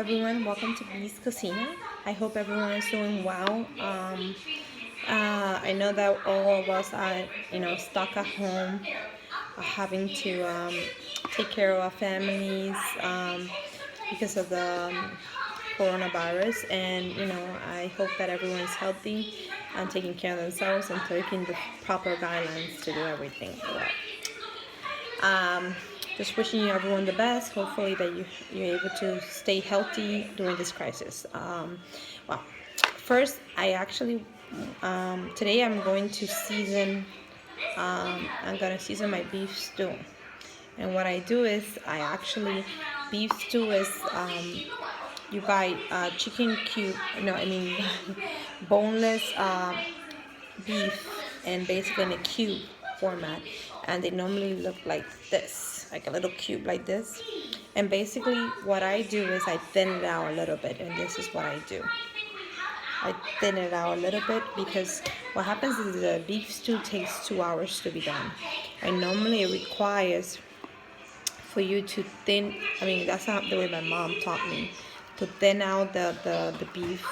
everyone, welcome to Bee's Casino. I hope everyone is doing well. I know that all of us are, stuck at home, having to take care of our families because of the coronavirus. And, I hope that everyone's healthy and taking care of themselves and taking the proper guidelines to do everything well. Just wishing you everyone the best. Hopefully that you're able to stay healthy during this crisis. Well, first I actually today I'm going to season. I'm gonna season my beef stew, and what I do is beef stew is you buy chicken cube. No, I mean boneless beef, and basically in a cube format, and they normally look like this, like a little cube like this. And basically what I do is I thin it out a little bit, and this is what I do. I thin it out a little bit because what happens is the beef stew takes 2 hours to be done, and normally it requires for you to thin. I mean, that's not the way my mom taught me to thin out the beef,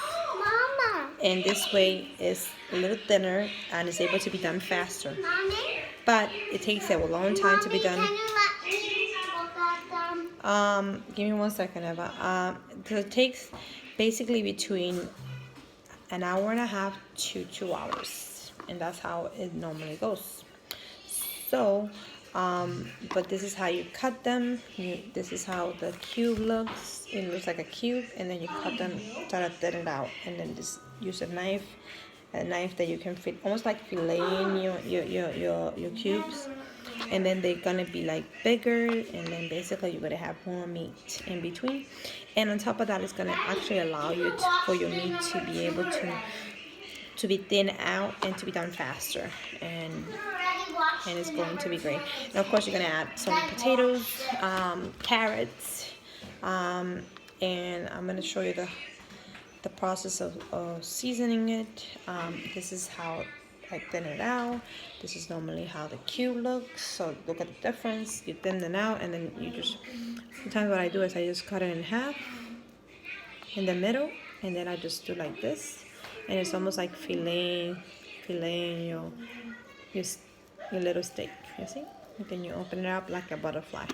and this way is a little thinner and is able to be done faster. But it takes a long time to be done. Give me 1 second, Eva. So it takes basically between an hour and a half to 2 hours, and that's how it normally goes. So, but this is how you cut them. This is how the cube looks. It looks like a cube, and then you cut them, try to thin it out, and then just use a knife that you can fit, almost like filleting your cubes, and then they're gonna be like bigger, and then basically you're gonna have more meat in between, and on top of that, it's gonna actually allow you for your meat to be able to be thin out and to be done faster, and it's going to be great. And of course, you're gonna add some potatoes, carrots, and I'm gonna show you the process of seasoning it. This is how I thin it out. This is normally how the cube looks. So look at the difference. You thin them out, and then sometimes what I do is I just cut it in half in the middle, and then I just do like this, and it's almost like filleting your little steak. You see? And then you open it up like a butterfly,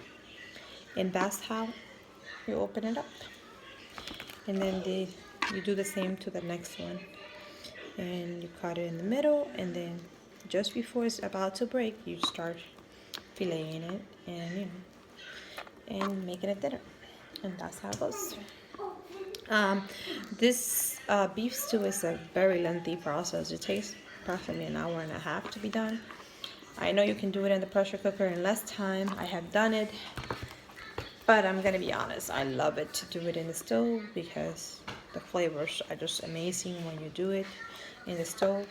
and that's how you open it up. And then you do the same to the next one, and you cut it in the middle, and then just before it's about to break, you start filleting it and making it thinner, and that's how it goes. This beef stew is a very lengthy process. It takes approximately an hour and a half to be done. I know you can do it in the pressure cooker in less time. I have done it, but I'm gonna be honest, I love it to do it in the stove because the flavors are just amazing when you do it in the stove,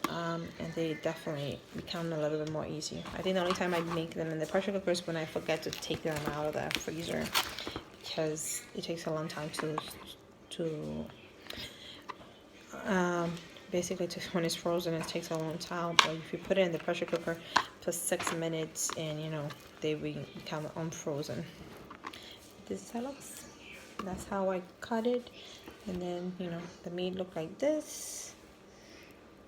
and they definitely become a little bit more easy. I think the only time I make them in the pressure cooker is when I forget to take them out of the freezer, because it takes a long time basically when it's frozen, it takes a long time. But if you put it in the pressure cooker for 6 minutes, and they become unfrozen. This is how it looks. That's how I cut it, and then the meat look like this,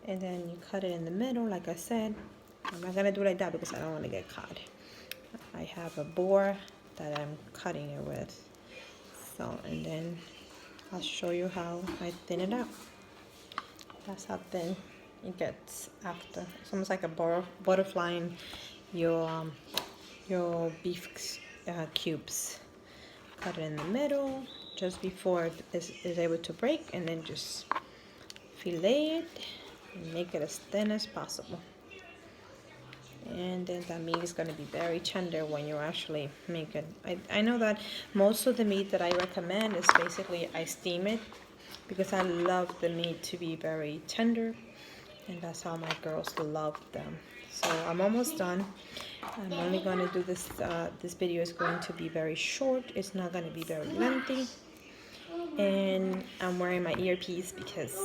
and then you cut it in the middle. Like I said, I'm not gonna do it like that because I don't want to get caught. I have a board that I'm cutting it with. So, and then I'll show you how I thin it out. That's how thin it gets after. It's almost like a butterfly in your beef cubes. Cut it in the middle just before it is able to break, and then just fillet it and make it as thin as possible. And then that meat is going to be very tender when you actually make it. I know that most of the meat that I recommend is basically I steam it, because I love the meat to be very tender, and that's how my girls love them. So I'm almost done. I'm only going to do this. This video is going to be very short. It's not going to be very lengthy. And I'm wearing my earpiece because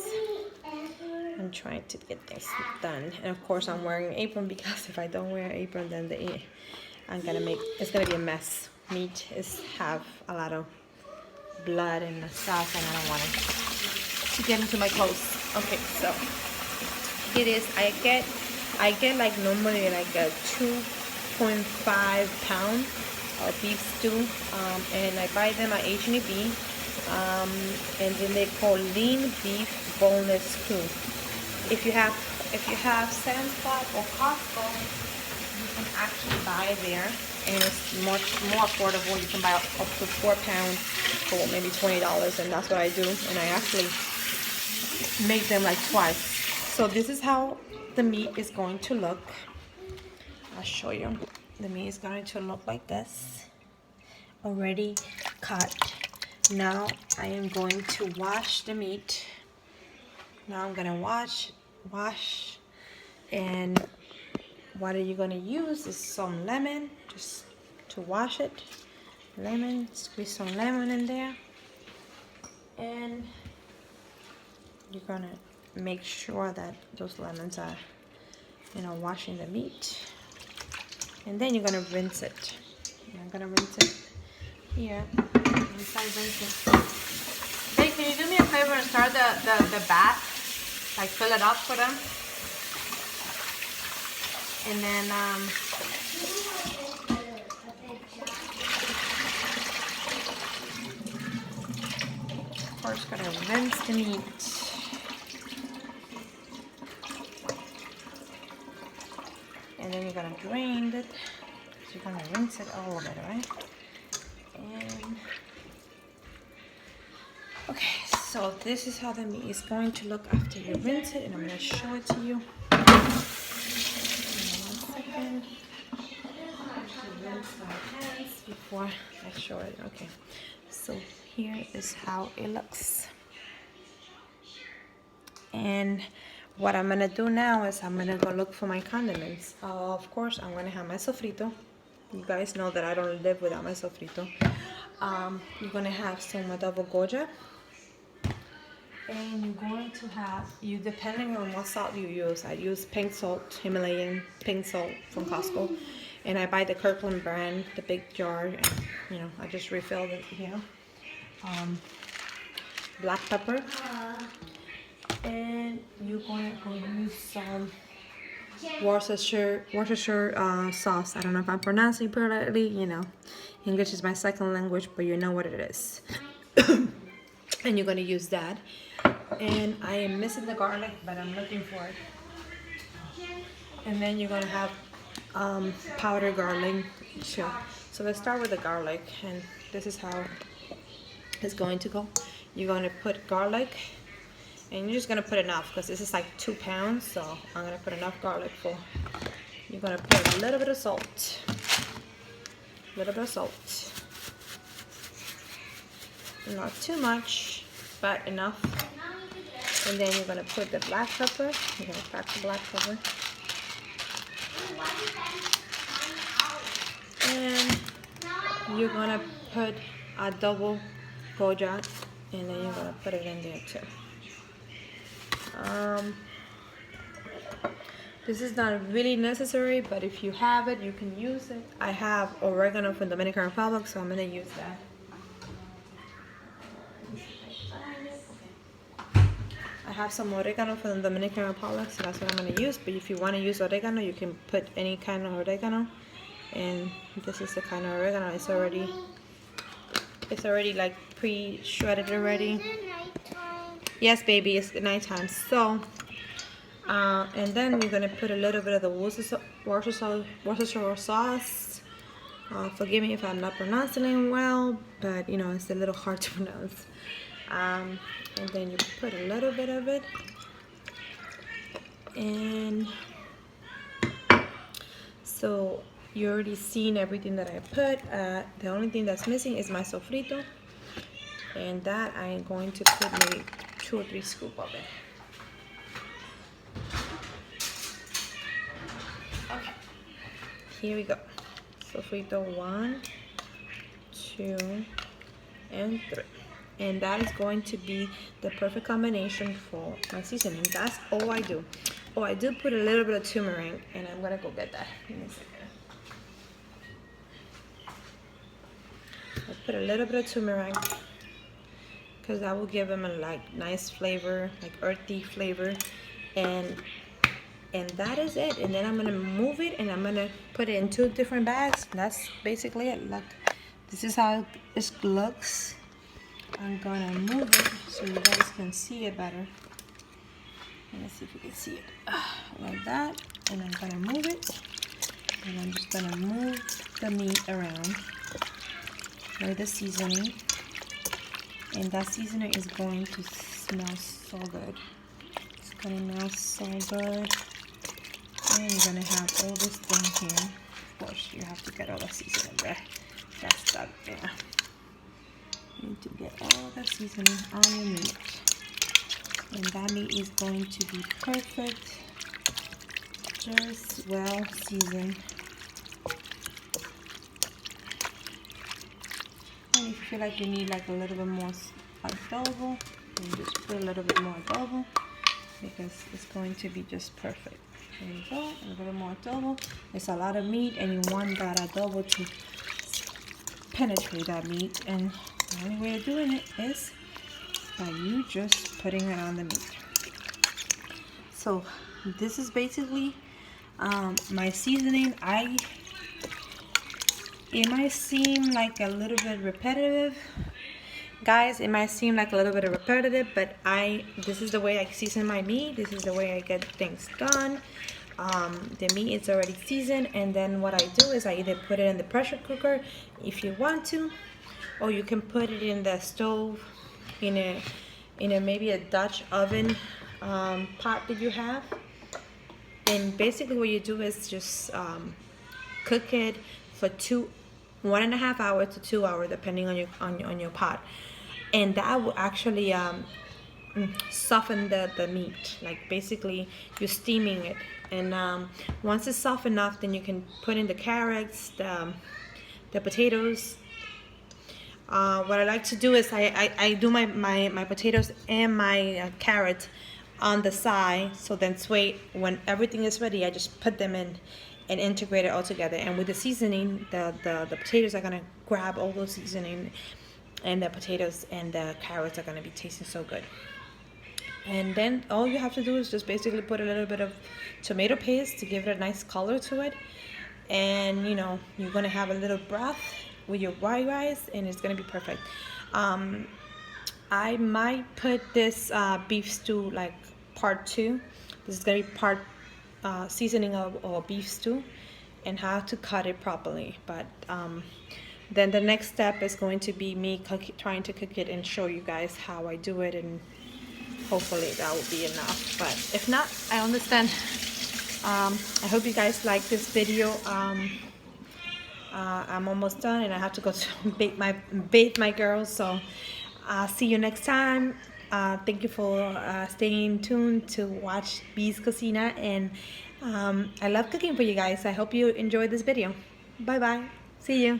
I'm trying to get things done. And of course, I'm wearing an apron because if I don't wear an apron, then it's gonna be a mess. Meat have a lot of blood and the sauce, and I don't want it to get into my clothes. Okay, so it is. I get like normally like a 2.5 pound of beef stew, and I buy them at H&B, and then they call lean beef boneless stew. If you have Sam's Club or Costco, you can actually buy it there, and it's much more affordable. You can buy up to 4 pounds for maybe $20, and that's what I do. And I actually make them like twice. So this is how the meat is going to look. I'll show you. The meat is going to look like this, already cut. Now I am going to wash the meat. Now I'm gonna wash, and what are you gonna use is some lemon, just to wash it. Lemon, squeeze some lemon in there, and you're gonna make sure that those lemons are, washing the meat. And then you're gonna rinse it. I'm gonna rinse it here. Once I rinse it. Hey, can you do me a favor and start the bath? Like fill it up for them. And then of course gonna rinse the meat. And then you're gonna drain it. So you're gonna rinse it all of it, right? And okay, so this is how the meat is going to look after you rinse it, and I'm gonna show it to you. One second. Rinse my hands before I show it. Okay, so here is how it looks. And what I'm gonna do now is I'm gonna go look for my condiments. Of course, I'm gonna have my sofrito. You guys know that I don't live without my sofrito. You're gonna have some adobo goja, and you're going to have, depending on what salt you use. I use pink salt, Himalayan pink salt from Costco, and I buy the Kirkland brand, the big jar, and I just refilled it here. Black pepper, and you're going to use some Worcestershire sauce. I don't know if I'm pronouncing it correctly. English is my second language, but you know what it is. And you're going to use that. And I am missing the garlic, but I'm looking for it. And then you're going to have powdered garlic too. So let's start with the garlic, and this is how it's going to go. You're going to put garlic, and you're just going to put enough because this is like 2 pounds, so I'm going to put enough garlic for. You're going to put a little bit of salt. Not too much, but enough. And then you're going to put the black pepper. You're going to crack the black pepper. And you're going to put adobo goja, and then you're going to put it in there too. This is not really necessary, but if you have it, you can use it. I have oregano from Dominican Republic, so I'm going to use that. I have some oregano from the Dominican Republic, so that's what I'm going to use. But if you want to use oregano, you can put any kind of oregano. And this is the kind of oregano. It's already like pre-shredded already. Yes, baby, it's nighttime. So, and then we're gonna put a little bit of the Worcestershire sauce. Forgive me if I'm not pronouncing it well, but it's a little hard to pronounce. And then you put a little bit of it, and so you already seen everything that I put. The only thing that's missing is my sofrito, and that I am going to put maybe 2 or 3 scoops of it. Okay, here we go. Sofrito 1, 2, and 3. And that is going to be the perfect combination for my seasoning. That's all I do. Oh, I do put a little bit of turmeric, and I'm gonna go get that. Give me a second. I put a little bit of turmeric, because that will give them a like nice flavor, like earthy flavor. and that is it. And then I'm gonna move it, and I'm gonna put it in 2 different bags. That's basically it. Look, this is how it looks. I'm gonna move it so you guys can see it better. Let's see if you can see it like that. And I'm gonna move it, and I'm just gonna move the meat around with the seasoning. And that seasoning is going to smell so good. It's gonna smell so good. And you're gonna have all this thing here. Of course, you have to get all the seasoning there. That's that there. You need to get all the seasoning on your meat. And that meat is going to be perfect. Just well seasoned. And if you feel like you need like a little bit more adobo, then just put a little bit more adobo, because it's going to be just perfect. There you go, a little bit more adobo. It's a lot of meat, and you want that adobo to penetrate that meat. And the only way of doing it is by you just putting it on the meat. So this is basically my seasoning. It might seem like a little bit repetitive, guys. It might seem like a little bit repetitive, but this is the way I season my meat. This is the way I get things done. The meat is already seasoned, and then what I do is I either put it in the pressure cooker if you want to, or you can put it in the stove in a maybe a Dutch oven pot that you have. And basically what you do is just cook it for 1.5 hours to 2 hours, depending on your pot. And that will actually soften the meat. Like basically you're steaming it, and once it's soft enough, then you can put in the carrots, the potatoes. What I like to do is I do my potatoes and my carrots on the side. So then when everything is ready, I just put them in and integrate it all together. And with the seasoning, the potatoes are gonna grab all those seasoning, and the potatoes and the carrots are gonna be tasting so good. And then all you have to do is just basically put a little bit of tomato paste to give it a nice color to it. And you know, you're gonna have a little broth with your white rice, and it's gonna be perfect. I might put this beef stew like part 2. This is gonna be part seasoning of beef stew and how to cut it properly. But then the next step is going to be me trying to cook it and show you guys how I do it, and hopefully that will be enough. But if not, I understand. I hope you guys like this video. I'm almost done, and I have to go to bathe my girls. So I'll see you next time. Thank you for staying tuned to watch Bee's Cocina, and I love cooking for you guys. I hope you enjoyed this video. Bye bye. See you.